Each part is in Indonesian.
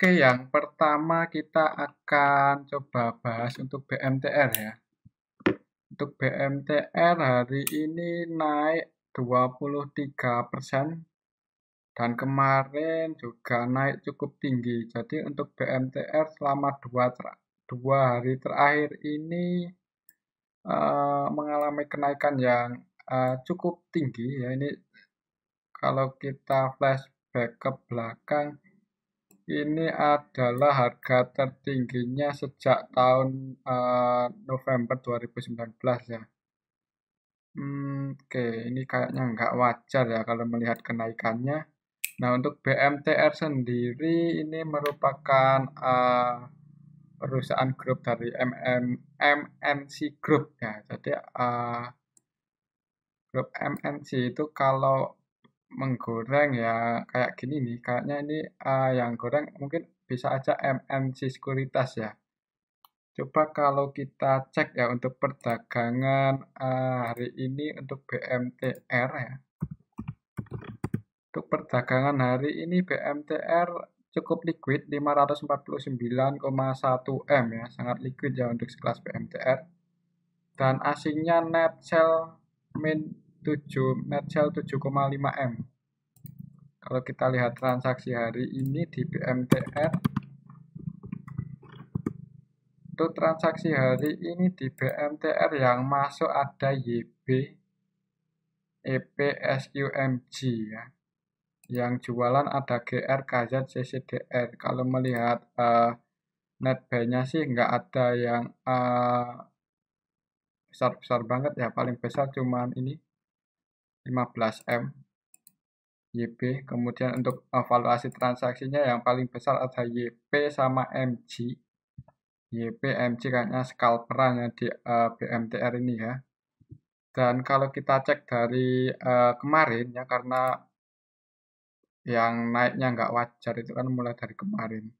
Oke, yang pertama kita akan coba bahas untuk BMTR ya. Untuk BMTR hari ini naik 23% dan kemarin juga naik cukup tinggi. Jadi untuk BMTR selama dua hari terakhir ini mengalami kenaikan yang cukup tinggi ya. Ini kalau kita flashback ke belakang, ini adalah harga tertingginya sejak tahun November 2019 ya. Oke, ini kayaknya nggak wajar ya kalau melihat kenaikannya. Nah, untuk BMTR sendiri ini merupakan perusahaan grup dari MNC Group ya. Jadi grup MNC itu kalau menggoreng ya kayak gini nih, kayaknya ini yang goreng mungkin bisa aja MNC Sekuritas ya. Coba kalau kita cek ya untuk perdagangan hari ini untuk BMTR ya. Untuk perdagangan hari ini BMTR cukup liquid 549,1 M ya, sangat liquid ya untuk sekelas BMTR. Dan asingnya net sell 7,5 M. Kalau kita lihat transaksi hari ini di BMTR, untuk transaksi hari ini di BMTR yang masuk ada YB, EP, SUMG ya. Yang jualan ada GR, KZ, CCDR. Kalau melihat net buy-nya sih nggak ada yang besar-besar banget ya. Paling besar cuman ini 15 M. YB, kemudian untuk valuasi transaksinya yang paling besar ada YP sama MG. YP, MG kayaknya scalperan ya di BMTR ini ya. Dan kalau kita cek dari kemarin ya, karena yang naiknya nggak wajar itu kan mulai dari kemarin.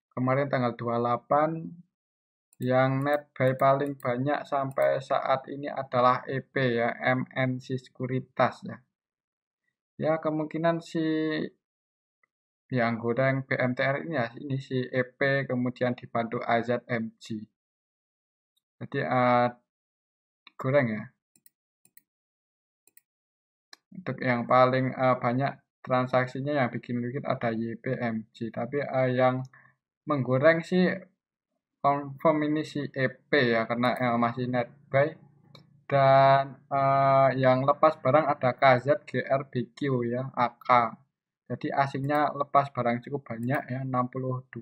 Kemarin tanggal 28, yang net buy paling banyak sampai saat ini adalah EP ya, MNC Sekuritas ya. Ya kemungkinan si yang goreng BMTR ini ya, ini si EP kemudian dibantu AZMG. Jadi goreng ya. Untuk yang paling banyak transaksinya yang bikin liquid ada YPMG. Tapi yang menggoreng sih confirm ini si EP ya, karena masih net buy. Dan yang lepas barang ada KZ, GR, BQ ya, AK. Jadi asingnya lepas barang cukup banyak ya, 62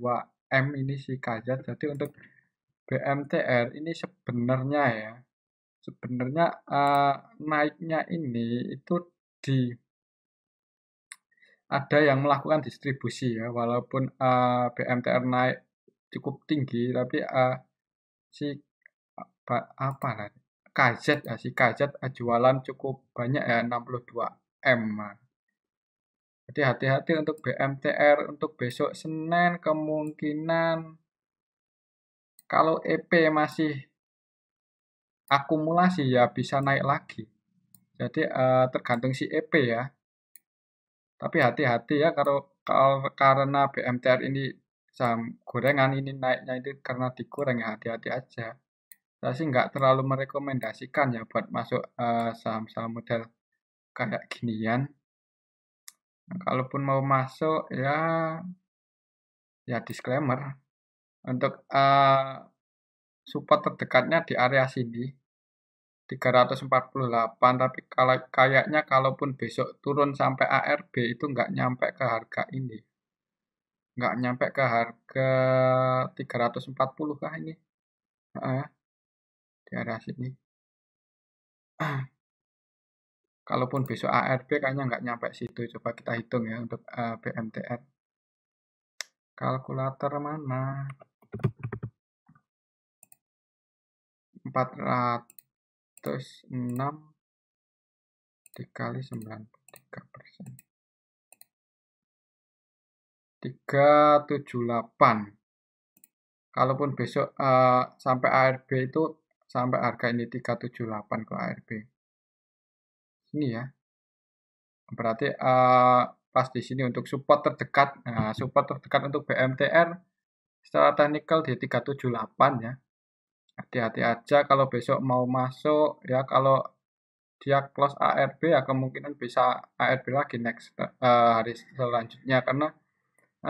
M ini si KZ. Jadi untuk BMTR ini sebenarnya naiknya ini itu ada yang melakukan distribusi ya, walaupun BMTR naik cukup tinggi, tapi si KZ ya, si KZ jualan cukup banyak ya, 62 M. Jadi hati-hati untuk BMTR untuk besok Senin, kemungkinan kalau EP masih akumulasi ya bisa naik lagi. Jadi tergantung si EP ya. Tapi hati-hati ya karena BMTR ini saham gorengan ini naiknya itu karena digoreng ya, hati-hati aja. Saya sih nggak terlalu merekomendasikan ya buat masuk saham-saham model kayak ginian. Nah, kalaupun mau masuk ya disclaimer untuk support terdekatnya di area sini 348, tapi kayaknya kalaupun besok turun sampai ARB itu nggak nyampe ke harga ini. Nggak nyampe ke harga 340 kah ini. Di area sini. Kalaupun besok ARB kayaknya nggak nyampe situ. Coba kita hitung ya untuk BMTR. Kalkulator mana? 406 dikali 93%. 378. Kalaupun besok sampai ARB itu sampai harga ini 378 ke ARB. Ini ya. Berarti pas di sini untuk support terdekat. Nah, support terdekat untuk BMTR secara teknikal di 378 ya. Hati-hati aja kalau besok mau masuk ya, kalau dia close ARB ya kemungkinan bisa ARB lagi next hari selanjutnya, karena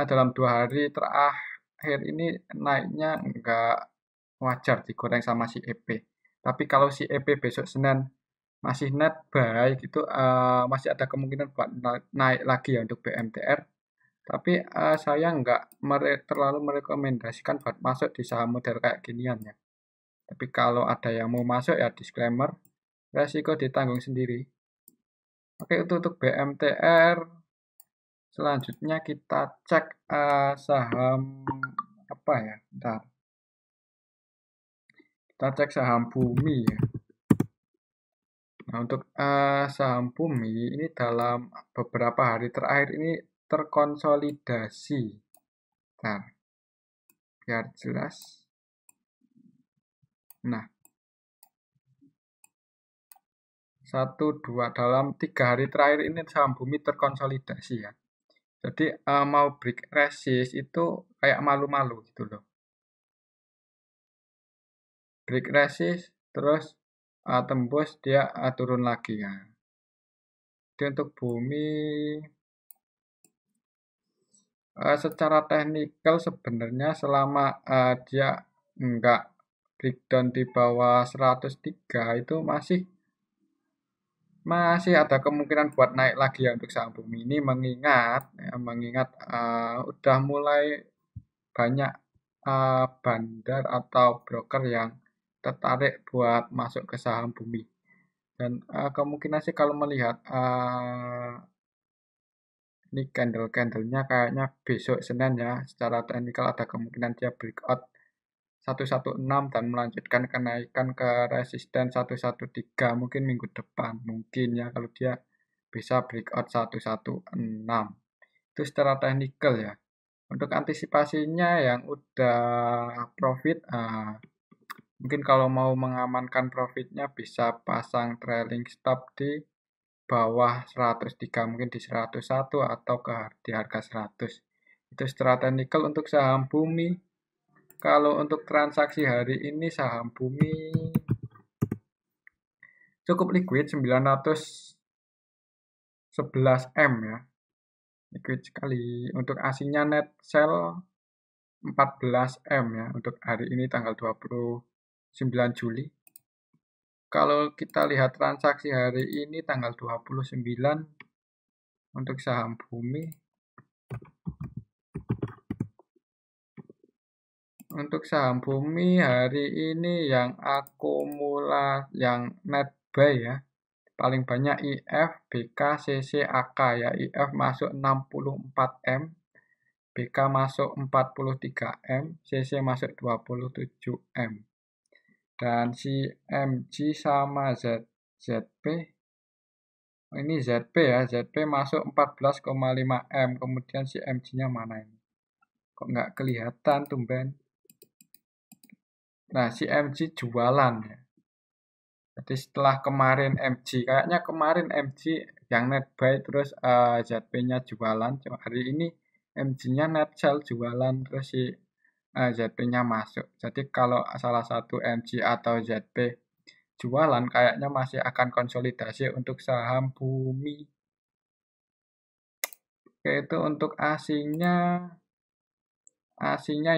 dalam 2 hari terakhir ini naiknya enggak wajar digoreng sama si EP. Tapi kalau si EP besok Senin masih net buy gitu, masih ada kemungkinan buat naik lagi ya untuk BMTR. Tapi saya nggak terlalu merekomendasikan buat masuk di saham model kayak ginian ya. Tapi kalau ada yang mau masuk ya disclaimer, resiko ditanggung sendiri. Oke, untuk BMTR selanjutnya kita cek saham apa ya? Bentar. Kita cek saham Bumi ya. Nah, untuk saham Bumi ini dalam beberapa hari terakhir ini terkonsolidasi. Nah, biar jelas. Nah, 1, 2 dalam 3 hari terakhir ini saham Bumi terkonsolidasi ya. Jadi mau break resist itu kayak malu-malu gitu loh. Break resist terus tembus dia turun lagi ya. Jadi untuk Bumi secara teknikal sebenarnya selama dia enggak breakdown di bawah 103 itu masih ada kemungkinan buat naik lagi ya untuk saham Bumi ini, mengingat udah mulai banyak bandar atau broker yang tertarik buat masuk ke saham Bumi. Dan kemungkinan sih kalau melihat ini candle-candlenya kayaknya besok Senin ya, secara teknikal ada kemungkinan dia breakout 116 dan melanjutkan kenaikan ke resisten 113 mungkin minggu depan, mungkin ya kalau dia bisa breakout 116. Itu secara teknikal ya. Untuk antisipasinya yang udah profit, mungkin kalau mau mengamankan profitnya bisa pasang trailing stop di bawah 103, mungkin di 101 atau di harga 100. Itu secara teknikal untuk saham Bumi. Kalau untuk transaksi hari ini saham Bumi cukup liquid 911 M ya. Liquid sekali. Untuk asingnya net sell 14 M ya untuk hari ini tanggal 29 Juli. Kalau kita lihat transaksi hari ini tanggal 29 untuk saham Bumi. Untuk saham Bumi hari ini yang yang net buy ya. Paling banyak IF, BK, CC, AK ya. IF masuk 64 M, BK masuk 43 M, CC masuk 27 M. Dan si MG sama ZP, ini ZP ya, ZP masuk 14,5 M. Kemudian si MG-nya mana ini? Kok nggak kelihatan tumben? Nah, si MG jualan ya. Jadi setelah kemarin MG, kayaknya kemarin MG yang net buy terus ZP-nya jualan. Hari ini MG-nya net sell jualan terus si ZP-nya masuk. Jadi kalau salah satu MG atau ZP jualan kayaknya masih akan konsolidasi untuk saham Bumi. Oke, itu untuk asingnya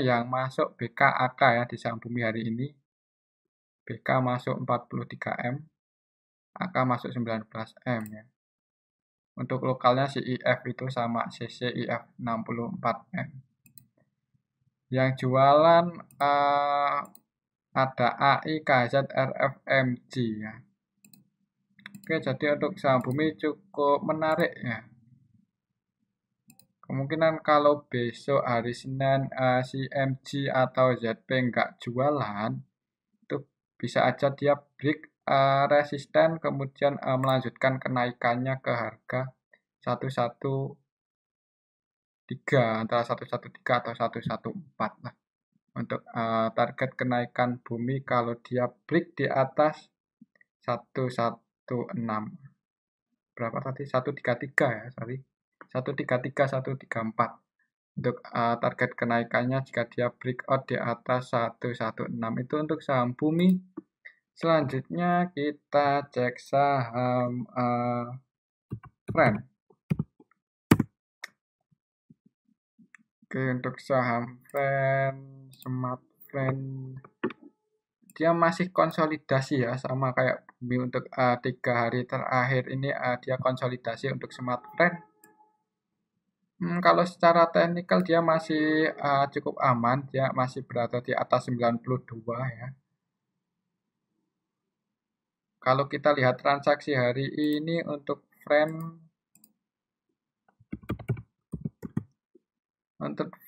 yang masuk BKAK ya di saham Bumi hari ini. BK masuk 43 M, AK masuk 19 M ya. Untuk lokalnya si IF itu sama CC IF 64 M. Yang jualan ada AI, KZ, RF, MG ya. Oke, jadi untuk saham Bumi cukup menarik ya. Kemungkinan kalau besok hari Senin si MG atau ZP nggak jualan, itu bisa aja dia break resisten kemudian melanjutkan kenaikannya ke harga 113, antara 113 atau 114 lah. Untuk target kenaikan Bumi kalau dia break di atas 116. Berapa tadi? 133 ya, sorry. 133, 134. Untuk target kenaikannya jika dia breakout di atas 116 itu untuk saham Bumi. Selanjutnya kita cek saham Friend. Oke, untuk saham Friend, Smart Friend, dia masih konsolidasi ya, sama kayak Bumi. Untuk 3 hari terakhir ini dia konsolidasi untuk Smart Friend. Kalau secara teknikal dia masih cukup aman, dia masih berada di atas 92 ya. Kalau kita lihat transaksi hari ini untuk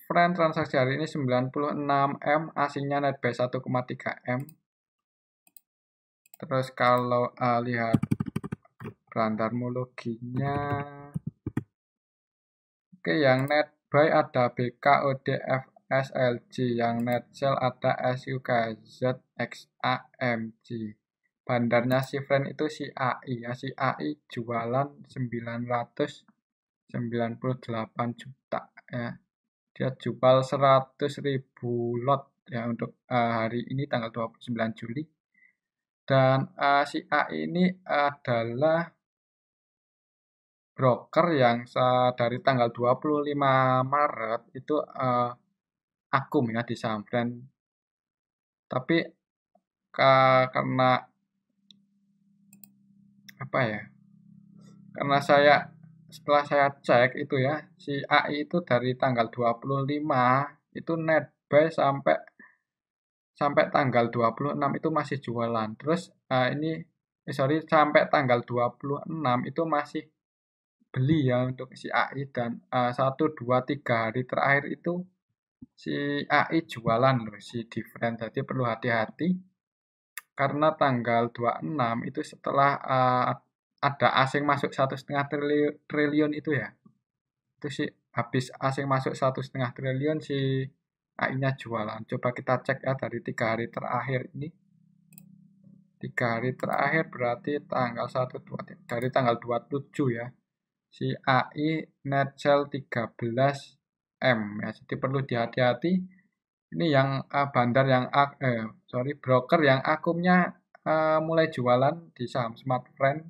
Friend, transaksi hari ini 96M, asingnya net buy 1,3M. Terus kalau lihat bandarmologinya, oke, yang net buy ada BKODF SLG, yang net sell ada SUKZ XAMG. Bandarnya si Friend itu si AI ya, si AI jualan 998 juta ya. Dia jual 100.000 lot ya untuk hari ini tanggal 29 Juli. Dan si AI ini adalah broker yang dari tanggal 25 Maret itu akum ya di saham Friend. Tapi karena apa ya? Karena setelah saya cek itu ya, si AI itu dari tanggal 25 itu net buy sampai tanggal 26 itu masih jualan. Terus sampai tanggal 26 itu masih beli ya untuk si AI, dan 1, 2, 3 hari terakhir itu si AI jualan loh, si Different. Jadi perlu hati-hati karena tanggal 26 itu setelah ada asing masuk 1,5 triliun itu ya. Itu sih habis asing masuk 1,5 triliun si AI-nya jualan. Coba kita cek ya dari 3 hari terakhir ini. 3 hari terakhir berarti tanggal 1, 2, 3, dari tanggal 27 ya. Si AI net sell 13M ya. Jadi perlu dihati-hati. Ini yang bandar yang broker yang akumnya mulai jualan di saham Smart Friend.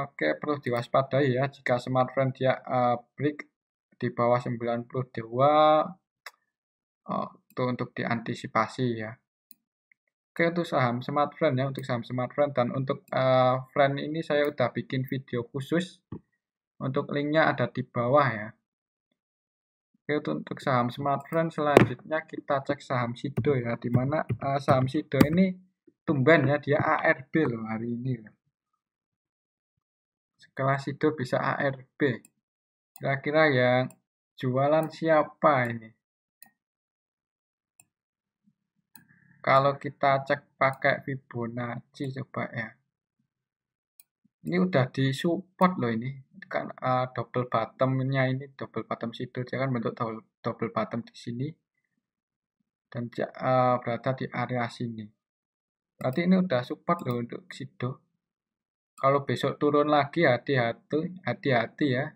Oke, perlu diwaspadai ya jika Smart Friend dia break di bawah 92 itu untuk diantisipasi ya. Oke, untuk saham Smart Friend ya, untuk saham Smart Friend. Dan untuk Friend ini saya udah bikin video khusus, untuk linknya ada di bawah ya. Oke, untuk saham Smart Friend selanjutnya kita cek saham Sido ya, dimana saham Sido ini tumben ya, dia ARB loh hari ini loh. Setelah Sido bisa ARB, kira-kira yang jualan siapa ini? Kalau kita cek pakai Fibonacci coba ya. Ini udah disupport loh ini. Kan double bottom-nya ini, double bottom Sido, dia kan bentuk double bottom di sini. Dan berada di area sini. Berarti ini udah support loh untuk Sido. Kalau besok turun lagi hati-hati ya.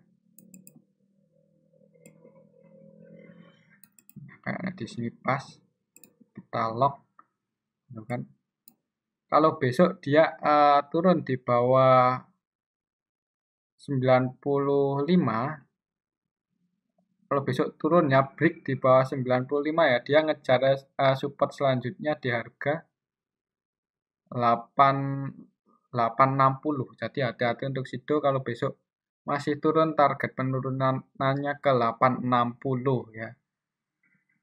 Kayaknya di sini pas kita lock, kan? Kalau besok dia turun di bawah 95, kalau besok turun ya break di bawah 95 ya, dia ngejar support selanjutnya di harga 860. Jadi hati-hati untuk Sido, kalau besok masih turun, target penurunannya ke 860 ya.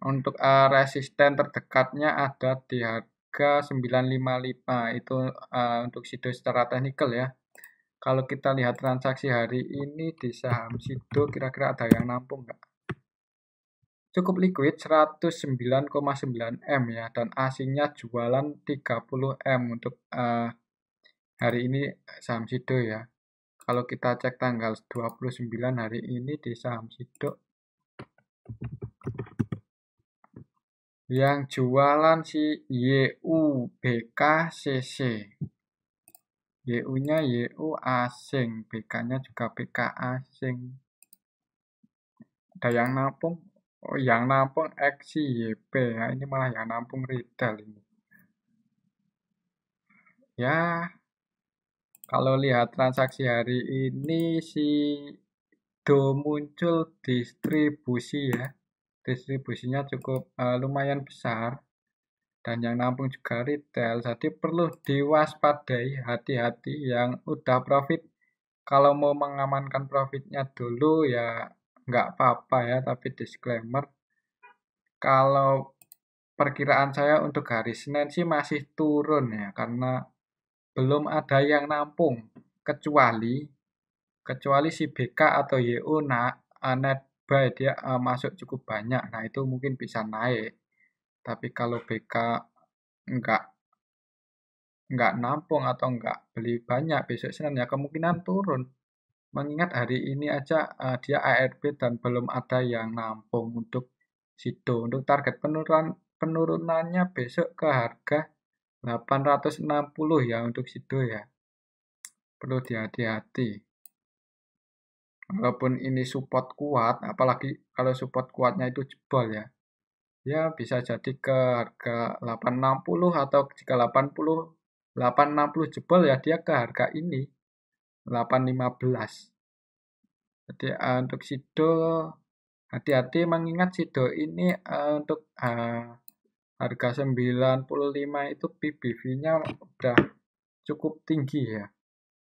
Untuk resisten terdekatnya ada di harga 955, itu untuk Sido secara teknikal ya. Kalau kita lihat transaksi hari ini di saham Sido, kira-kira ada yang nampung nggak? Cukup liquid 109,9M ya, dan asingnya jualan 30M untuk hari ini saham Sido ya. Kalau kita cek tanggal 29 hari ini di saham Sido, yang jualan si YUBKCC. YU-nya YU asing, BK-nya juga BK asing. Ada yang nampung, oh yang nampung X YP, ya ini malah yang nampung retail ini. Ya, kalau lihat transaksi hari ini si Do muncul distribusi ya. Distribusinya cukup lumayan besar dan yang nampung juga retail. Jadi perlu diwaspadai, hati-hati yang udah profit. Kalau mau mengamankan profitnya dulu ya nggak apa-apa ya, tapi disclaimer. Kalau perkiraan saya untuk hari Senin sih masih turun ya, karena belum ada yang nampung. Kecuali si BK atau YU net buy dia masuk cukup banyak. Nah, itu mungkin bisa naik. Tapi kalau BK nggak nggak nampung atau nggak beli banyak besok Senin ya kemungkinan turun. Mengingat hari ini aja dia ARB dan belum ada yang nampung untuk sido. Untuk target penurunannya besok ke harga 860 ya untuk sido ya. Perlu hati-hati. Walaupun ini support kuat, apalagi kalau support kuatnya itu jebol ya. Ya bisa jadi ke harga 860 atau jika 860 jebol ya dia ke harga ini 815. Jadi untuk sido hati-hati mengingat sido ini untuk harga 95 itu PBV-nya udah cukup tinggi ya.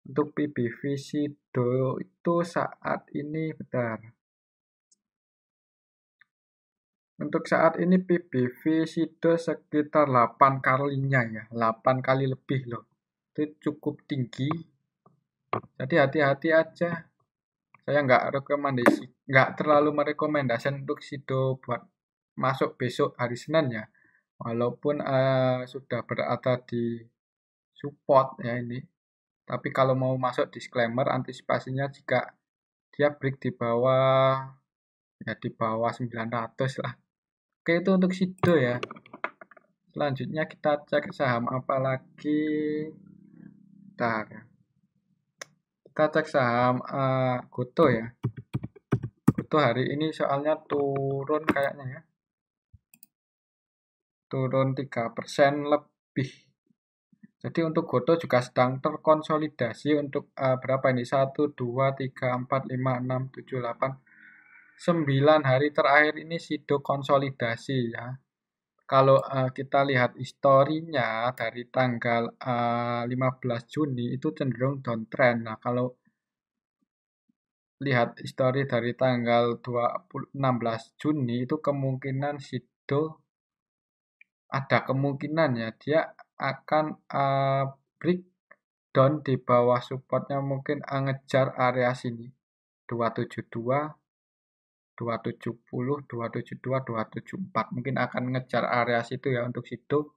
Untuk PBV sido itu saat ini bentar. Untuk saat ini PBV sido sekitar 8 kalinya ya, 8 kali lebih loh. Itu cukup tinggi. Jadi hati-hati aja. Saya nggak terlalu merekomendasikan untuk sido buat masuk besok hari Senin ya. Walaupun sudah berada di support ya ini. Tapi kalau mau masuk disclaimer antisipasinya jika dia break di bawah ya di bawah 900 lah. Oke, itu untuk sido ya. Selanjutnya kita cek saham apa lagi. Bentar. Kita cek saham Goto ya. Goto hari ini soalnya turun kayaknya ya. Turun 3% lebih. Jadi untuk Goto juga sedang terkonsolidasi untuk berapa ini? 1, 2, 3, 4, 5, 6, 7, 8, 9 hari terakhir ini sido konsolidasi ya. Kalau kita lihat historinya dari tanggal 15 Juni itu cenderung downtrend. Nah, kalau lihat histori dari tanggal 16 Juni itu kemungkinan sido ada kemungkinan ya dia akan breakdown di bawah supportnya mungkin ngejar area sini 272, 270, 272, 274 mungkin akan ngejar area situ ya untuk situ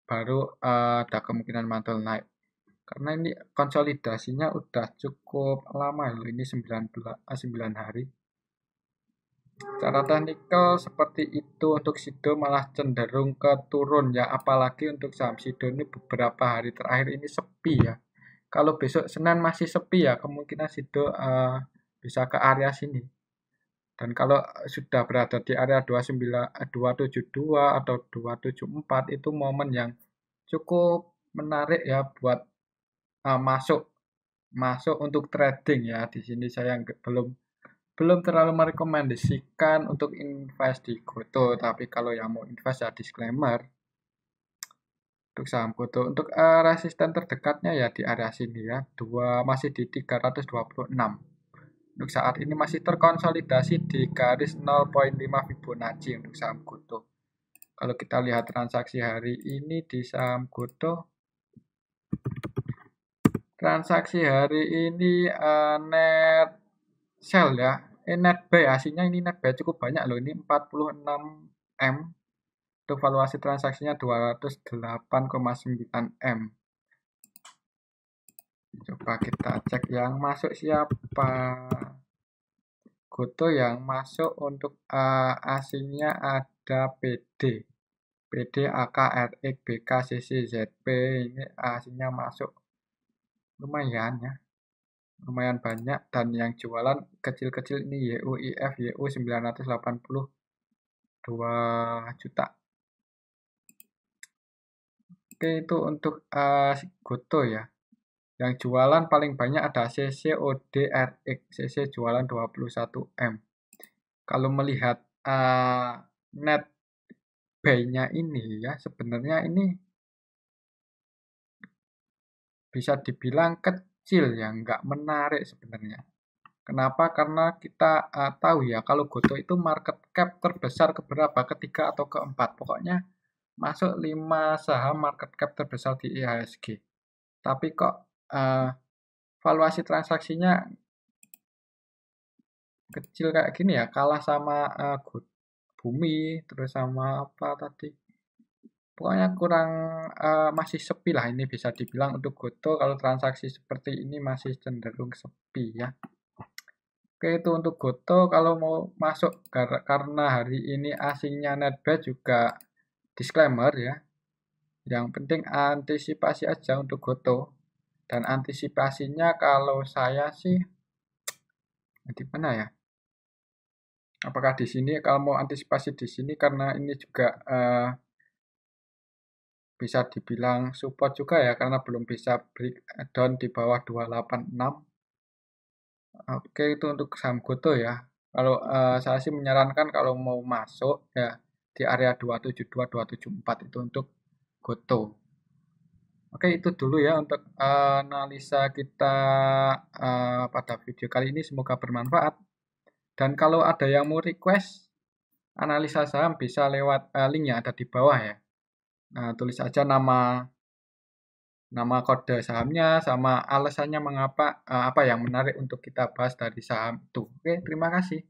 baru ada kemungkinan mantul naik karena ini konsolidasinya udah cukup lama loh ini 9 hari. Secara teknikal seperti itu untuk sido malah cenderung ke turun ya apalagi untuk saham sido ini beberapa hari terakhir ini sepi ya. Kalau besok Senin masih sepi ya kemungkinan sido bisa ke area sini. Dan kalau sudah berada di area 272 atau 274 itu momen yang cukup menarik ya buat masuk untuk trading ya. Di sini saya belum terlalu merekomendasikan untuk invest di Goto, tapi kalau yang mau invest ya disclaimer untuk saham Goto. Untuk resisten terdekatnya ya di area sini ya, masih di 326. Untuk saat ini masih terkonsolidasi di garis 0,5 Fibonacci untuk saham Goto. Kalau kita lihat transaksi hari ini di saham Goto, transaksi hari ini net sell ya, net buy hasilnya ini net buy cukup banyak loh, ini 46 M. Untuk valuasi transaksinya 208,9 M. Coba kita cek yang masuk siapa. Goto yang masuk untuk asingnya ada PD, AK, RX, BK, CC, ZP. Ini asingnya masuk. lumayan ya, lumayan banyak, dan yang jualan kecil-kecil ini YUIF, YU 982 juta. Oke, itu untuk Goto ya. Yang jualan paling banyak ada CCODRX, CC jualan 21M. Kalau melihat net buy-nya ini ya, sebenarnya ini bisa dibilang kecil ya, nggak menarik sebenarnya. Kenapa? Karena kita tahu ya, kalau Goto itu market cap terbesar keberapa? Ketiga atau keempat. Pokoknya masuk 5 saham market cap terbesar di IHSG. Tapi kok valuasi transaksinya kecil kayak gini ya, kalah sama Bumi, terus sama apa tadi? Pokoknya kurang masih sepi lah, ini bisa dibilang untuk Goto kalau transaksi seperti ini masih cenderung sepi ya. Oke, itu untuk Goto. Kalau mau masuk karena hari ini asingnya netbuy juga disclaimer ya. Yang penting antisipasi aja untuk Goto. Dan antisipasinya kalau saya sih di mana ya? Apakah di sini, kalau mau antisipasi di sini karena ini juga bisa dibilang support juga ya, karena belum bisa breakdown di bawah 286. Oke, itu untuk saham Goto ya. Kalau saya sih menyarankan kalau mau masuk ya di area 272 274 itu untuk Goto. Oke, itu dulu ya untuk analisa kita pada video kali ini, semoga bermanfaat. Dan kalau ada yang mau request analisa saham bisa lewat link yang ada di bawah ya. Nah, tulis aja nama kode sahamnya sama alasannya mengapa apa yang menarik untuk kita bahas dari saham itu. Oke, terima kasih.